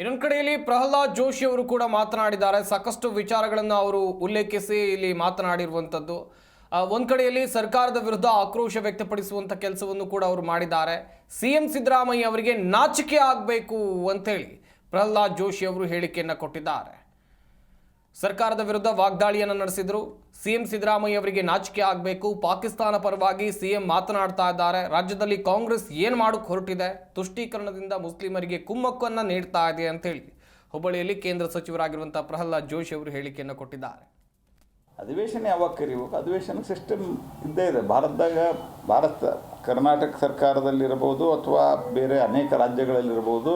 ಇನ್ನೊಂದು ಕಡೆಯಲ್ಲಿ ಪ್ರಹ್ಲಾದ್ ಜೋಶಿ ಅವರು ಕೂಡ ಮಾತನಾಡಿದ್ದಾರೆ. ಸಾಕಷ್ಟು ವಿಚಾರಗಳನ್ನು ಅವರು ಉಲ್ಲೇಖಿಸಿ ಇಲ್ಲಿ ಮಾತನಾಡಿರುವಂಥದ್ದು. ಒಂದು ಕಡೆಯಲ್ಲಿ ಸರ್ಕಾರದ ವಿರುದ್ಧ ಆಕ್ರೋಶ ವ್ಯಕ್ತಪಡಿಸುವಂಥ ಕೆಲಸವನ್ನು ಕೂಡ ಅವರು ಮಾಡಿದ್ದಾರೆ. ಸಿಎಂ ಸಿದ್ದರಾಮಯ್ಯ ಅವರಿಗೆ ನಾಚಿಕೆ ಆಗಬೇಕು ಅಂತೇಳಿ ಪ್ರಹ್ಲಾದ್ ಜೋಶಿ ಅವರು ಹೇಳಿಕೆಯನ್ನು ಕೊಟ್ಟಿದ್ದಾರೆ. ಸರ್ಕಾರದ ವಿರುದ್ಧ ವಾಗ್ದಾಳಿಯನ್ನು ನಡೆಸಿದರು. ಸಿಎಂ ಸಿದ್ದರಾಮಯ್ಯ ಅವರಿಗೆ ನಾಚಿಕೆ ಆಗಬೇಕು, ಪಾಕಿಸ್ತಾನ ಪರವಾಗಿ ಸಿಎಂ ಮಾತನಾಡ್ತಾ ಇದ್ದಾರೆ. ರಾಜ್ಯದಲ್ಲಿ ಕಾಂಗ್ರೆಸ್ ಏನು ಮಾಡೋಕ್ಕೆ ಹೊರಟಿದೆ, ತುಷ್ಟೀಕರಣದಿಂದ ಮುಸ್ಲಿಮರಿಗೆ ಕುಮ್ಮಕ್ಕನ್ನು ನೀಡ್ತಾ ಇದೆ ಅಂತೇಳಿ ಹುಬ್ಬಳ್ಳಿಯಲ್ಲಿ ಕೇಂದ್ರ ಸಚಿವರಾಗಿರುವಂಥ ಪ್ರಹ್ಲಾದ್ ಜೋಶಿ ಅವರು ಹೇಳಿಕೆಯನ್ನು ಕೊಟ್ಟಿದ್ದಾರೆ. ಅಧಿವೇಶನ ಯಾವಾಗ ಕರಿಬೇಕು? ಅಧಿವೇಶನ ಸಿಸ್ಟಮ್ ಇದ್ದೇ ಇದೆ ಭಾರತ ಕರ್ನಾಟಕ ಸರ್ಕಾರದಲ್ಲಿರಬಹುದು ಅಥವಾ ಬೇರೆ ಅನೇಕ ರಾಜ್ಯಗಳಲ್ಲಿರ್ಬೋದು.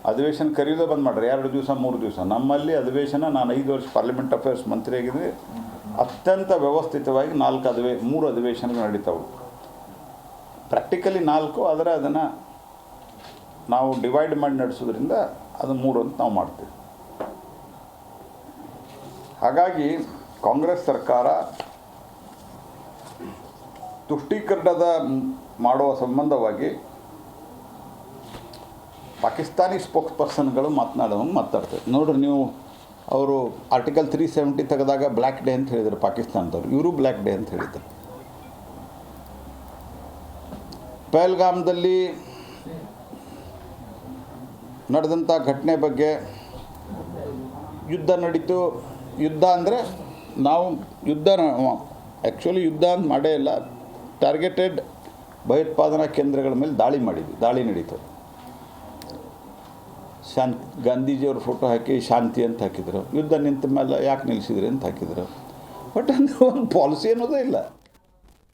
ಅಧಿವೇಶನ ಕರೆಯೋದೇ ಬಂದ್ ಮಾಡ್ರಿ 2 ದಿವಸ 3 ದಿವಸ. ನಮ್ಮಲ್ಲಿ ಅಧಿವೇಶನ, ನಾನು 5 ವರ್ಷ ಪಾರ್ಲಿಮೆಂಟ್ ಅಫೇರ್ಸ್ ಮಂತ್ರಿ ಆಗಿದ್ದೆ, ಅತ್ಯಂತ ವ್ಯವಸ್ಥಿತವಾಗಿ 3 ಅಧಿವೇಶನಗಳು ನಡೀತಾವೆ. ಪ್ರಾಕ್ಟಿಕಲಿ 4, ಆದರೆ ಅದನ್ನು ನಾವು ಡಿವೈಡ್ ಮಾಡಿ ನಡೆಸೋದ್ರಿಂದ ಅದು 3 ಅಂತ ನಾವು ಮಾಡ್ತೀವಿ. ಹಾಗಾಗಿ ಕಾಂಗ್ರೆಸ್ ಸರ್ಕಾರ ತುಷ್ಟೀಕರಣದ ಮಾಡುವ ಸಂಬಂಧವಾಗಿ ಪಾಕಿಸ್ತಾನಿ ಸ್ಪೋಕ್ಸ್ ಪರ್ಸನ್ಗಳು ಮಾತಾಡ್ತಾರೆ. ನೋಡ್ರಿ, ನೀವು ಅವರು ಆರ್ಟಿಕಲ್ 370 ತೆಗೆದಾಗ ಬ್ಲ್ಯಾಕ್ ಡೇ ಅಂತ ಹೇಳಿದರು ಪಾಕಿಸ್ತಾನದವರು, ಇವರು ಬ್ಲ್ಯಾಕ್ ಡೇ ಅಂತ ಹೇಳಿದರು. ಪಹಲ್ಗಾಮ್ದಲ್ಲಿ ನಡೆದಂಥ ಘಟನೆ ಬಗ್ಗೆ ಯುದ್ಧ ನಡೀತು. ಯುದ್ಧ ಅಂದರೆ ನಾವು ಆ್ಯಕ್ಚುಲಿ ಯುದ್ಧ ಅಂತ ಮಾಡೇ ಇಲ್ಲ, ಟಾರ್ಗೆಟೆಡ್ ಭಯೋತ್ಪಾದನಾ ಕೇಂದ್ರಗಳ ಮೇಲೆ ದಾಳಿ ನಡೀತು. ಗಾಂಧೀಜಿಯವ್ರ ಫೋಟೋ ಹಾಕಿ ಶಾಂತಿ ಅಂತ ಹಾಕಿದರು. ಯುದ್ಧ ನಿಂತ ಮೇಲೆ ಯಾಕೆ ನಿಲ್ಲಿಸಿದ್ರಿ ಅಂತ ಹಾಕಿದರು. ಬಟ್ ಅಂದರೆ ಒಂದು ಪಾಲಿಸಿ ಅನ್ನೋದೇ ಇಲ್ಲ.